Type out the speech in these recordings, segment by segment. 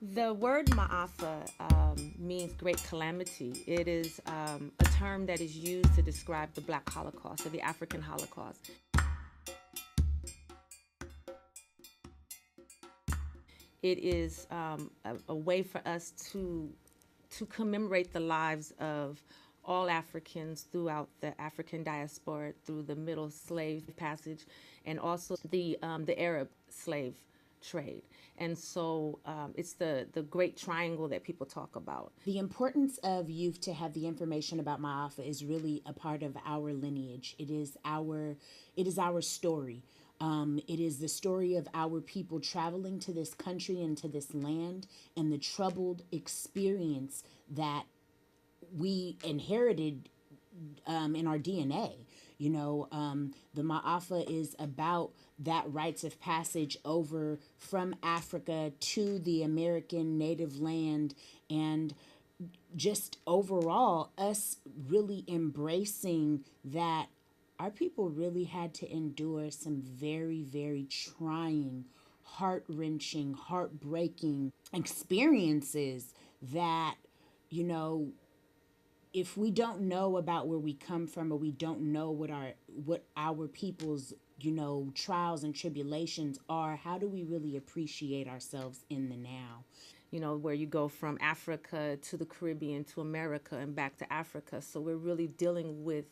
The word Ma'afa means great calamity. It is a term that is used to describe the Black Holocaust or the African Holocaust. It is a way for us to commemorate the lives of all Africans throughout the African diaspora, through the Middle Slave Passage, and also the Arab slave trade. And so it's the great triangle that people talk about. The importance of youth to have the information about MAAFA is really a part of our lineage. It is our story. It is the story of our people traveling to this country and to this land, and the troubled experience that we inherited in our DNA. The Ma'afa is about that rites of passage over from Africa to the American native land, and just overall us really embracing that our people really had to endure some very, very trying, heart-wrenching, heartbreaking experiences that, you know, if we don't know about where we come from, or we don't know what our people's trials and tribulations are, how do we really appreciate ourselves in the now? Where you go from Africa to the Caribbean to America and back to Africa. So we're really dealing with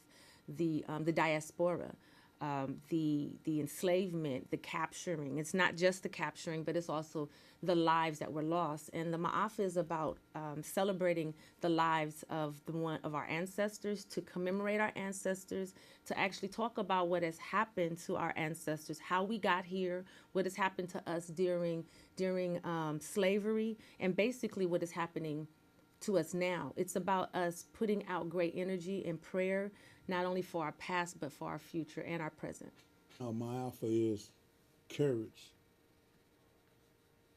the diaspora, the enslavement, the capturing. It's not just the capturing, but it's also the lives that were lost. And the Ma'afa is about celebrating the lives of our ancestors, to commemorate our ancestors, to actually talk about what has happened to our ancestors, how we got here, what has happened to us during slavery, and basically what is happening to us now. It's about us putting out great energy and prayer, not only for our past, but for our future and our present. My alpha is courage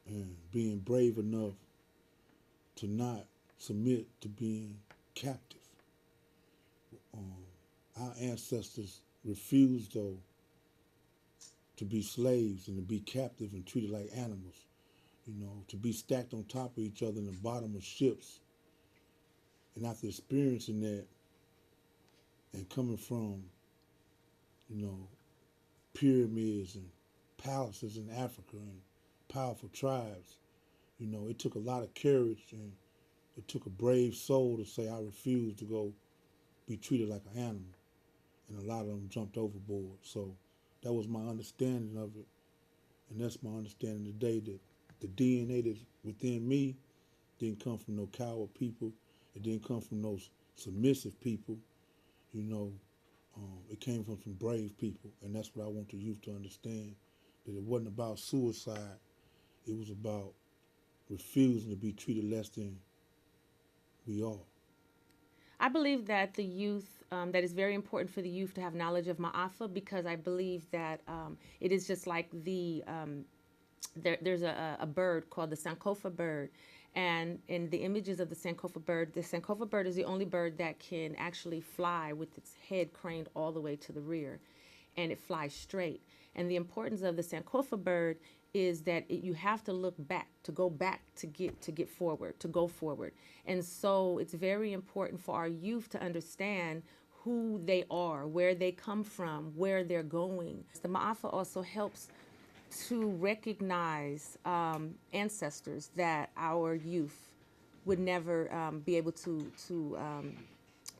and being brave enough to not submit to being captive. Our ancestors refused, though, to be slaves and to be captive and treated like animals. To be stacked on top of each other in the bottom of ships. And after experiencing that and coming from, pyramids and palaces in Africa and powerful tribes, it took a lot of courage, and it took a brave soul to say, I refuse to go be treated like an animal. And a lot of them jumped overboard. So that was my understanding of it. And that's my understanding today, that the DNA that's within me didn't come from no coward people. It didn't come from those submissive people. It came from some brave people. And that's what I want the youth to understand, that it wasn't about suicide. It was about refusing to be treated less than we are. I believe that the youth, that it's very important for the youth to have knowledge of Ma'afa, because I believe that it is just like there's a bird called the Sankofa bird. And in the images of the Sankofa bird is the only bird that can actually fly with its head craned all the way to the rear, and it flies straight. And the importance of the Sankofa bird is that you have to look back, to go back, to get forward, to go forward. And so it's very important for our youth to understand who they are, where they come from, where they're going. The Ma'afa also helps to recognize ancestors that our youth would never be able to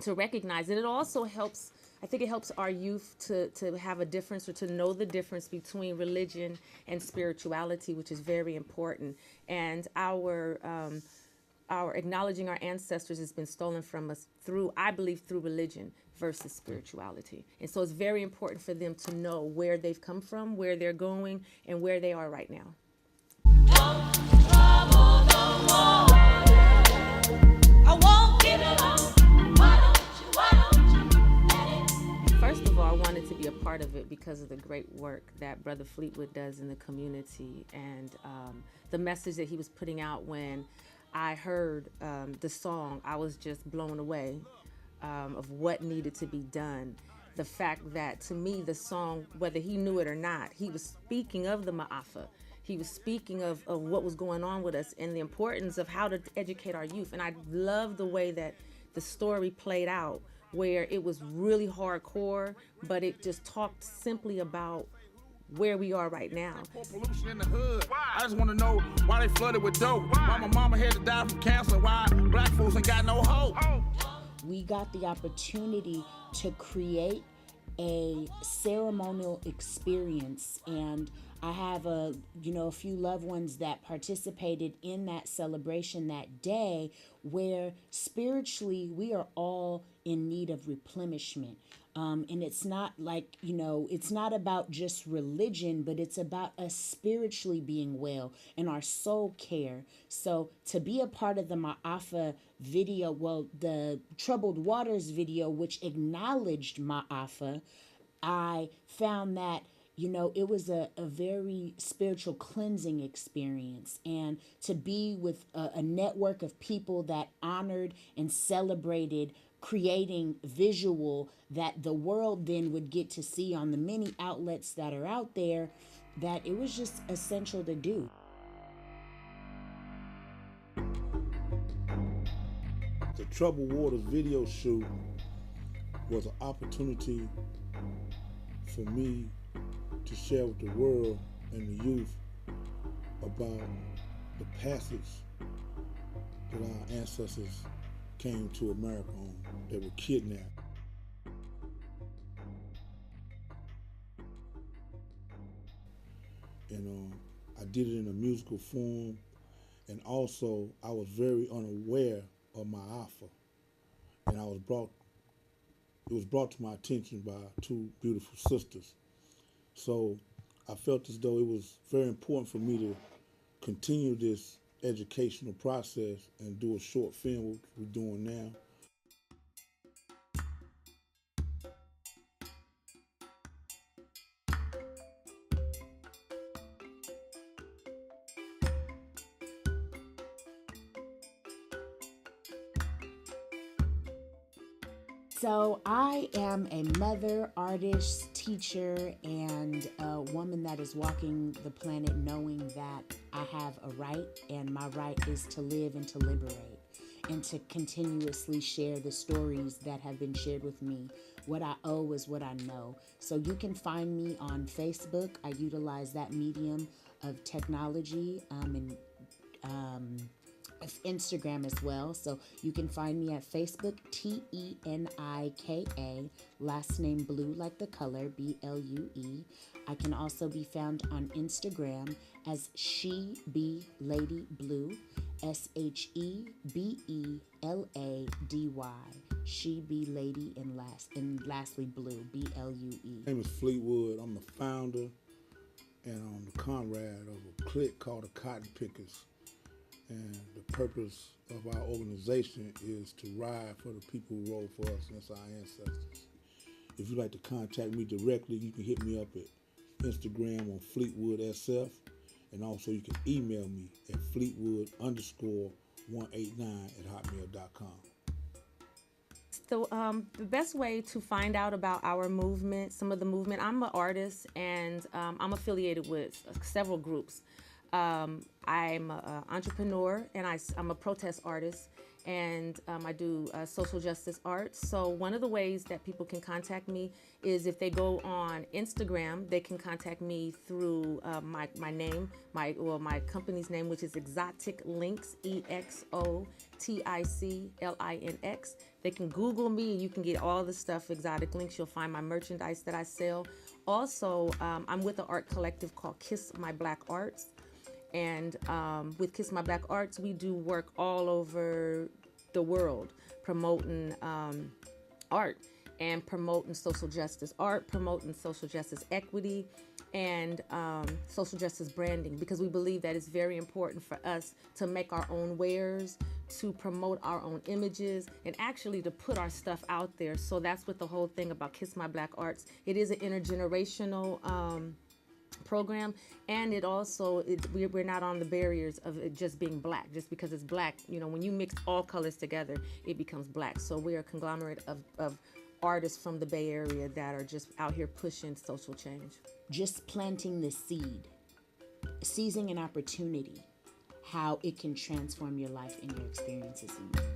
recognize. And it also helps, I think it helps our youth to have a difference, or to know the difference between religion and spirituality, which is very important. And our acknowledging our ancestors has been stolen from us I believe, through religion versus spirituality. And so it's very important for them to know where they've come from, where they're going, and where they are right now. First of all, I wanted to be a part of it because of the great work that Brother Fleetwood does in the community, and the message that he was putting out. When I heard the song, I was just blown away of what needed to be done. The fact that, to me, the song, whether he knew it or not, he was speaking of the Ma'afa. he was speaking of what was going on with us and the importance of how to educate our youth. And I love the way that the story played out, where it was really hardcore, but it just talked simply about where we are right now. Pollution in the hood. I just want to know why they flooded with dope. Why my mama had to die from cancer. Why black folks ain't got no hope. We got the opportunity to create a ceremonial experience, and I have a few loved ones that participated in that celebration that day, where spiritually we are all in need of replenishment. And it's not like, it's not about just religion, but it's about us spiritually being well and our soul care. So to be a part of the MAAFA video, well, the Troubled Waters video, which acknowledged MAAFA, I found that it was a very spiritual cleansing experience. And to be with a network of people that honored and celebrated creating visual that the world then would get to see on the many outlets that are out there, that it was just essential to do. The Troubled Waters video shoot was an opportunity for me to share with the world and the youth about the passage that our ancestors came to America on. They were kidnapped. And I did it in a musical form, and also I was very unaware of MAAFA, and it was brought to my attention by two beautiful sisters. So I felt as though it was very important for me to continue this educational process and do a short film, which we're doing now. So I am a mother, artist, teacher, and a woman that is walking the planet knowing that I have a right, and my right is to live and to liberate and to continuously share the stories that have been shared with me. What I owe is what I know. So you can find me on Facebook. I utilize that medium of technology and Instagram as well. So you can find me at Facebook, TENIKA, last name Blue like the color, BLUE. I can also be found on Instagram as She Be Lady Blue, SHEBELADY. She Be Lady and lastly Blue, BLUE. My name is Fleetwood. I'm the founder and I'm the comrade of a clique called the Cotton Pickers. And the purpose of our organization is to ride for the people who rode for us, and that's our ancestors. If you'd like to contact me directly, you can hit me up at Instagram on FleetwoodSF, and also you can email me at Fleetwood_189@hotmail.com. So the best way to find out about our movement, some of the movement, I'm an artist and I'm affiliated with several groups. I'm an entrepreneur and I'm a protest artist, and I do social justice art. So one of the ways that people can contact me is if they go on Instagram, they can contact me through my name, my company's name, which is Exotic Links, EXOTICLINX. They can Google me and you can get all the stuff, Exotic Links. You'll find my merchandise that I sell. Also, I'm with an art collective called Kiss My Black Arts. And with Kiss My Black Arts, we do work all over the world, promoting art and promoting social justice art, promoting social justice equity, and social justice branding, because we believe that it's very important for us to make our own wares, to promote our own images, and actually to put our stuff out there. So that's what the whole thing about Kiss My Black Arts. It is an intergenerational program, and it also we're not on the barriers of it just being black. Just because it's black, when you mix all colors together, it becomes black. So we're a conglomerate of artists from the Bay Area that are just out here pushing social change. Just planting the seed seizing an opportunity, how it can transform your life and your experiences in life.